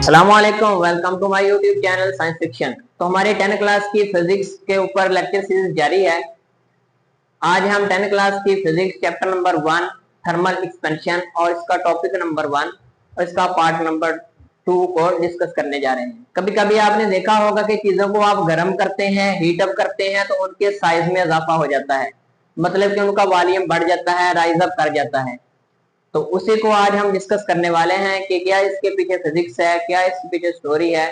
अस्सलामुअलैकुम, welcome to my YouTube channel science fiction. तो हमारे 10 क्लास की फिजिक्स के ऊपर लेक्चर सीरीज जारी है। आज हम 10 क्लास की physics chapter number 1 thermal expansion और इसका टॉपिक नंबर 1 और इसका पार्ट नंबर 2 को डिस्कस करने जा रहे हैं। कभी कभी आपने देखा होगा कि चीजों को आप गर्म करते हैं, हीट अप करते हैं तो उनके साइज में इजाफा हो जाता है, मतलब कि उनका वॉल्यूम बढ़ जाता है, राइज अप कर जाता है। तो उसी को आज हम डिस्कस करने वाले हैं कि क्या इसके पीछे फिजिक्स है, क्या इसके पीछे स्टोरी है।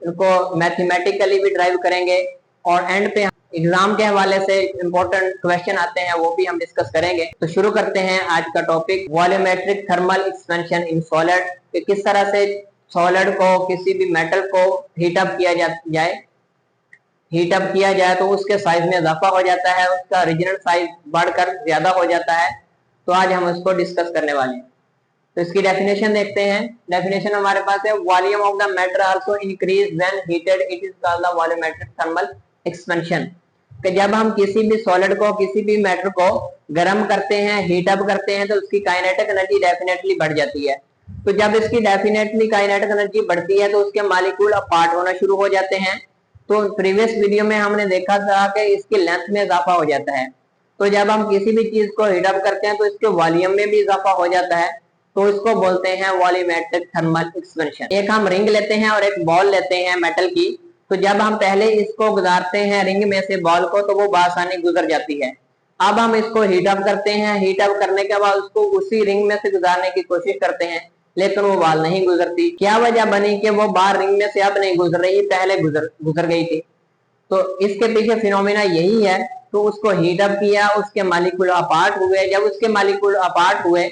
इनको मैथमेटिकली भी ड्राइव करेंगे और एंड पे एग्जाम के हवाले से इंपॉर्टेंट क्वेश्चन आते हैं, वो भी हम डिस्कस करेंगे। तो शुरू करते हैं आज का topic, volumetric thermal expansion in solid. किस तरह से सॉलिड को, किसी भी मेटल को हीट अप किया जाए तो उसके साइज में इजाफा हो जाता है, उसका ओरिजिनल साइज बढ़कर ज्यादा हो जाता है। तो आज हम इसको डिस्कस करने वाले हैं। तो इसकी डेफिनेशन देखते हैं। डेफिनेशन हमारे पास है, volume of the matter also increase when heated, it is called the volumetric thermal expansion. कि जब हम किसी भी सॉलिड को, किसी भी मैटर को गर्म करते हैं, हीट अप करते हैं तो उसकी काइनेटिक एनर्जी डेफिनेटली बढ़ जाती है। तो जब इसकी डेफिनेटली काइनेटिक एनर्जी बढ़ती है तो उसके मॉलिक्यूल अपार्ट होना शुरू हो जाते हैं। तो प्रीवियस वीडियो में हमने देखा था कि इसकी लेंथ में इजाफा हो जाता है। तो जब हम किसी भी चीज को हीट अप करते हैं तो इसके वॉल्यूम में भी इजाफा हो जाता है, तो इसको बोलते हैं वॉल्यूमेट्रिक थर्मल एक्सपेंशन। एक हम रिंग लेते हैं और एक बॉल लेते हैं मेटल की। तो जब हम पहले इसको गुजारते हैं रिंग में से बॉल को, तो वो बआसानी गुजर जाती है। अब हम इसको हीट अप करते हैं, हीट अप करने के बाद उसको उसी रिंग में से गुजारने की कोशिश करते हैं, लेकिन वो बॉल नहीं गुजरती। क्या वजह बनी कि वो बाहर रिंग में से अब नहीं गुजर रही, पहले गुजर गई थी। तो इसके पीछे फिनोमेना यही है। तो उसको हीट अप किया, उसके मॉलिक्यूल अपार्ट हुए। जब उसके मॉलिक्यूल अपार्ट हुए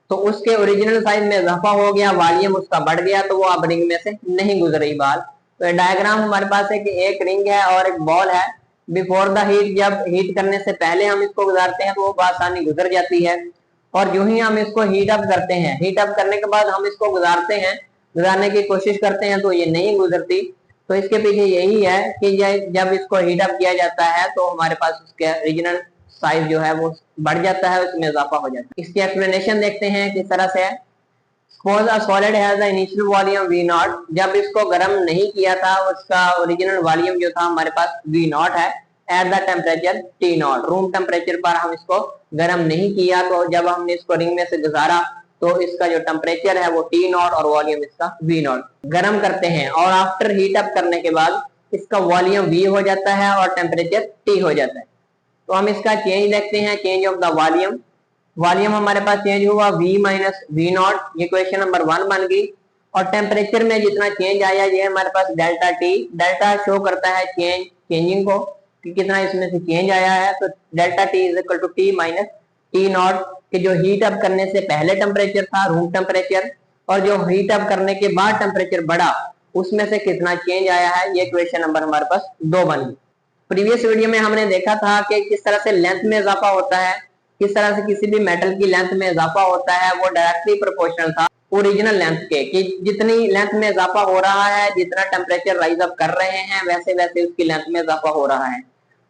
तो उसके ओरिजिनल साइज में इजाफा हो गया, वॉल्यूम उसका बढ़ गया, तो वो अब रिंग में से नहीं गुजर रही बॉल। तो डायग्राम हमारे पास है कि एक रिंग है और एक बॉल है। बिफोर द हीट, जब हीट करने से पहले हम इसको गुजारते हैं तो वो बआसानी गुजर जाती है। और जो ही हम इसको हीट अप करते हैं, हीट अप करने के बाद हम इसको गुजारने की कोशिश करते हैं तो ये नहीं गुजरती। तो इसके पीछे यही है कि जब इसको हीट अप किया जाता है तो हमारे पास उसके ओरिजिनल साइज जो है वो बढ़ जाता है, उसमें इजाफा हो जाता है। इसकी एक्सप्लेनेशन देखते हैं किस तरह से है। Suppose a solid has the initial volume V0। जब इसको गर्म नहीं किया था, उसका ओरिजिनल वॉल्यूम जो था हमारे पास V0 है। At the temperature T0, room temperature पर हम इसको गर्म नहीं किया। तो जब हमने इसको रिंग में से गुजारा तो इसका जो टेम्परेचर है वो T0 और वॉल्यूम इसका V0। गर्म करते हैं और आफ्टर हीट अप करने के बाद इसका वॉल्यूम V हो जाता है और टेम्परेचर T हो जाता है। तो हम इसका चेंज देखते हैं, change of the volume. Volume हमारे पास चेंज हुआ V माइनस V0, ये क्वेश्चन नंबर 1 बन गई। और टेम्परेचर में जितना चेंज आया ये हमारे पास डेल्टा T, डेल्टा शो करता है चेंजिंग को कि कितना इसमें से चेंज आया है। तो delta T is equal to T minus T0, कि जो हीट अप करने से पहले टेम्परेचर था रूम टेम्परेचर, और जो हीट अप करने के बाद टेम्परेचर बढ़ा उसमें से कितना चेंज आया है। ये क्वेश्चन नंबर हमारे पास 2 बन गई। प्रीवियस वीडियो में हमने देखा था कि किस तरह से लेंथ में इजाफा होता है, किस तरह से किसी भी मेटल की लेंथ में इजाफा होता है। वो डायरेक्टली प्रोपोर्शनल था ओरिजिनल लेंथ के, कि जितनी लेंथ में इजाफा हो रहा है, जितना टेम्परेचर राइज अप कर रहे हैं, वैसे वैसे उसकी लेंथ में इजाफा हो रहा है।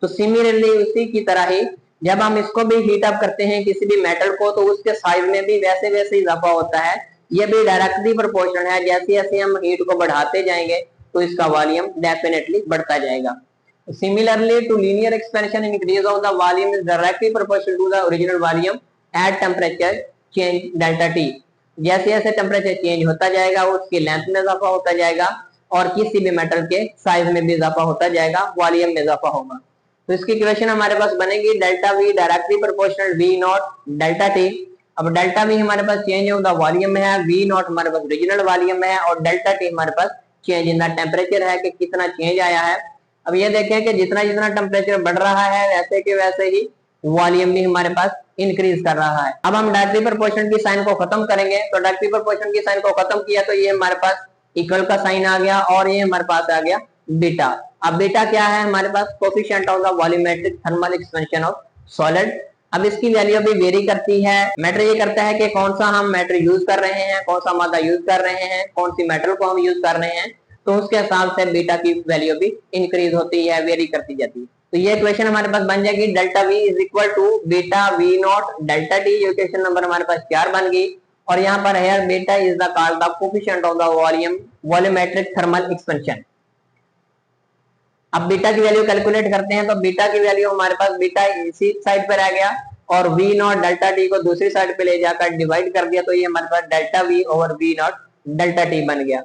तो सिमिलरली उसी की तरह ही जब हम इसको भी हीट अप करते हैं किसी भी मेटल को, तो उसके साइज में भी वैसे वैसे इजाफा होता है। ये भी डायरेक्टली प्रोपोर्शनल है। जैसे जैसे हम हीट को बढ़ाते जाएंगे तो इसका वॉल्यूम डेफिनेटली बढ़ता जाएगा। Similarly to linear expansion, increase of the volume is directly proportional to the original volume at temperature change delta T। जैसे जैसे टेम्परेचर चेंज होता जाएगा उसकी लेंथ में इजाफा होता जाएगा और किसी भी मेटल के साइज में भी इजाफा होता जाएगा, वॉल्यूम में इजाफा होगा। तो इसकी इक्वेशन हमारे पास बनेगी, delta V directly proportional V0 delta T। अब डेल्टा V हमारे पास चेंज ऑफ द वॉल्यूम है, V0 हमारे पास ओरिजिनल वॉल्यूम है, और डेल्टा T हमारे पास चेंज इन द टेम्परेचर है कि कितना चेंज आया है। अब ये देखें कि जितना जितना टेम्परेचर बढ़ रहा है वैसे के वैसे ही वॉल्यूम भी हमारे पास इंक्रीज कर रहा है। अब हम डायरेक्टली प्रोपोर्शन की साइन को खत्म करेंगे। तो डायरेक्टली प्रोपोर्शन की साइन को खत्म किया तो ये हमारे पास इक्वल का साइन आ गया और ये हमारे पास आ गया बीटा। अब बीटा क्या है हमारे पास, coefficient of the volumetric thermal expansion of solid. अब इसकी वैल्यू भी वेरी करती है। मैटर ये करता है कि कौन सा हम मैटर यूज कर रहे हैं, कौन सा मादा यूज कर रहे हैं, कौन सी मेटल को हम यूज कर रहे हैं, तो उसके हिसाब से बीटा की वैल्यू भी इंक्रीज होती है, वेरी करती जाती है। तो ये इक्वेशन हमारे पास बन जाएगी, delta V is equal to beta V0 delta T। ये इक्वेशन नंबर हमारे पास 4 बन गई। और यहाँ पर है beta is the called the coefficient of the volumetric thermal expansion. अब बीटा की वैल्यू कैलकुलेट करते हैं, तो बीटा की वैल्यू हमारे पास बीटा इसी साइड पर आ गया और वी नॉट डेल्टा टी को दूसरी साइड पे ले जाकर डिवाइड कर दिया, तो ये हमारे पास delta V over V naught delta T बन गया।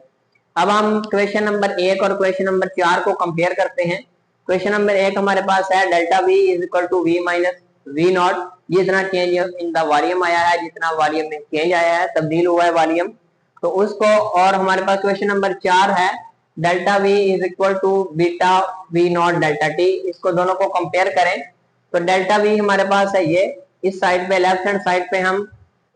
अब हम क्वेश्चन नंबर 1 और क्वेश्चन नंबर 4 को कंपेयर करते हैं। क्वेश्चन नंबर 1 हमारे पास है delta V is equal to V minus V naught, जितना चेंज इन द वॉल्यूम आया है, जितना वॉल्यूम में चेंज आया है, तब्दील हुआ है वॉल्यूम, तो उसको। और हमारे पास क्वेश्चन नंबर 4 है delta V is equal to beta V naught delta T, इसको दोनों को कंपेयर करें तो डेल्टा वी हमारे पास है ये इस साइड पे, लेफ्ट हैंड साइड पे हम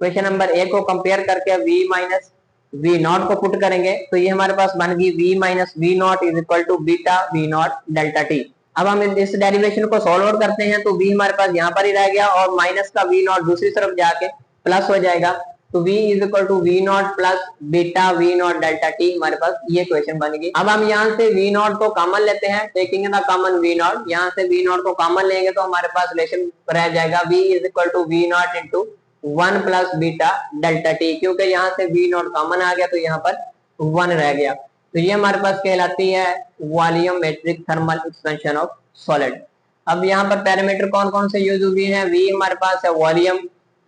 क्वेश्चन नंबर 1 को कंपेयर करके वी माइनस वी नॉट को पुट करेंगे, तो ये हमारे पास बन गई V minus V naught is equal to beta V naught delta T. अब हम इस डेरिवेशन को सॉल्व आउट करते हैं, तो वी हमारे पास यहाँ पर ही रह गया और माइनस का वी नॉट दूसरी तरफ जाके प्लस हो जाएगा, तो v is equal to V naught plus beta V naught delta T, हमारे पास ये क्वेश्चन बन गई। अब हम यहाँ से वी नॉट को कॉमन लेते हैं, taking the common V naught, यहाँ से वी नॉट को कॉमन लेंगे तो हमारे पास रिलेशन रह जाएगा v is equal to V naught into 1 plus beta delta T, क्योंकि यहाँ से वी नॉट कॉमन आ गया तो यहाँ पर 1 रह गया, तो ये हमारे पास कहलाती है volumetric thermal expansion of solid. अब यहाँ पर पैरामीटर कौन कौन से यूज हुए हैं, v हमारे पास है वॉल्यूम,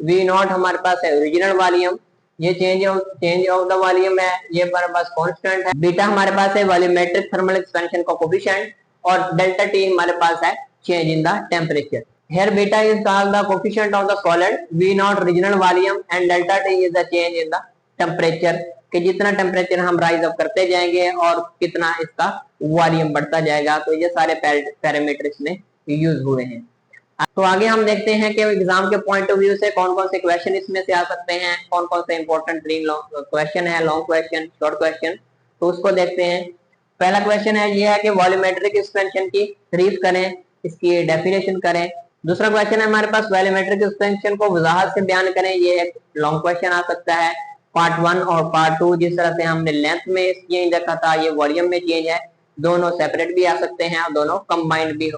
वी नॉट हमारे पास है ओरिजिनल वॉल्यूम, ये चेंज ऑफ द वॉल्यूम है, ये हमारे पास कांस्टेंट है, बीटा हमारे पास है वॉल्यूमेट्रिक थर्मल एक्सपेंशन का कोफिशिएंट, और डेल्टा टी हमारे पास है change in the temperature. Here beta is called the coefficient of the solid, V naught original volume and delta T is the change in the temperature, कि जितना temperature हम rise up करते जाएंगे और कितना इसका वॉल्यूम बढ़ता जाएगा, तो ये सारे पैरामीटर इसमें यूज हुए हैं। तो आगे हम देखते हैं कि एग्जाम के पॉइंट ऑफ व्यू से कौन कौन से क्वेश्चन इसमें से आ सकते हैं, कौन कौन से इंपॉर्टेंट क्वेश्चन है, लॉन्ग क्वेश्चन, शॉर्ट क्वेश्चन, तो उसको देखते हैं। पहला क्वेश्चन है ये है कि वॉल्यूमेट्रिक एक्सपेंशन की तारीफ करें, इसकी डेफिनेशन करें। दूसरा क्वेश्चन है हमारे पास वॉल्यूमेट्रिक एक्सपेंशन को वजाहत से बयान करें, ये एक लॉन्ग क्वेश्चन आ सकता है। पार्ट 1 और पार्ट 2 जिस तरह से हमने लेंथ में चेंज देखा था, ये वॉल्यूम में चेंज है, दोनों सेपरेट भी आ सकते हैं और दोनों कंबाइंड भी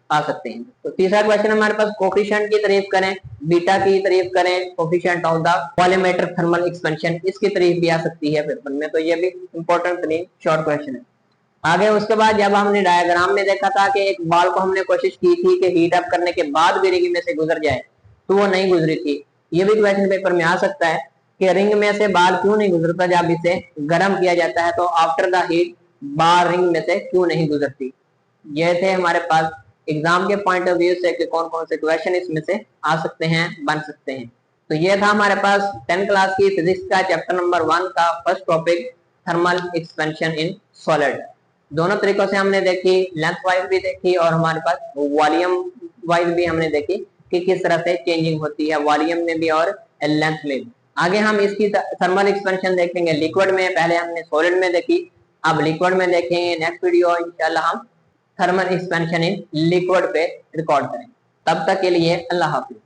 आ सकते हैं। तो तीसरा क्वेश्चन हमारे पास कोफिशिएंट की तारीफ करें, बीटा की तारीफ करें, coefficient of the volumetric thermal expansion, इसकी तारीफ भी आ सकती है पेपर में, तो ये भी इंपॉर्टेंट शॉर्ट क्वेश्चन है। आगे उसके बाद जब हमने डायग्राम में देखा था कि एक बॉल को हमने कोशिश की थी कि हीट अप करने के बाद भी रिंग में से गुजर जाए, तो वो नहीं गुजरी थी। ये भी क्वेश्चन पेपर में आ सकता है कि रिंग में से बाल क्यों नहीं गुजरता जब इसे गर्म किया जाता है, तो आफ्टर द हीट बाल रिंग में से क्यों नहीं गुजरती। ये थे हमारे पास एग्जाम के पॉइंट ऑफ व्यू से कि कौन कौन से क्वेश्चन इसमें से आ सकते हैं, बन सकते हैं। तो ये था हमारे पास 10 क्लास की फिजिक्स का चैप्टर नंबर 1 का first topic, thermal expansion in solid. दोनों तरीकों से हमने देखी, लेंथ वाइज भी देखी और हमारे पास वॉल्यूम वाइज भी हमने देखी कि किस तरह से चेंजिंग होती है वॉल्यूम में भी और लेंथ में भी। आगे हम इसकी थर्मल एक्सपेंशन देखेंगे लिक्विड में, पहले हमने सॉलिड में देखी, अब लिक्विड में देखेंगे। नेक्स्ट वीडियो इंशाल्लाह हम थर्मल एक्सपेंशन इन लिक्विड पे रिकॉर्ड करें। तब तक के लिए अल्लाह हाफिज।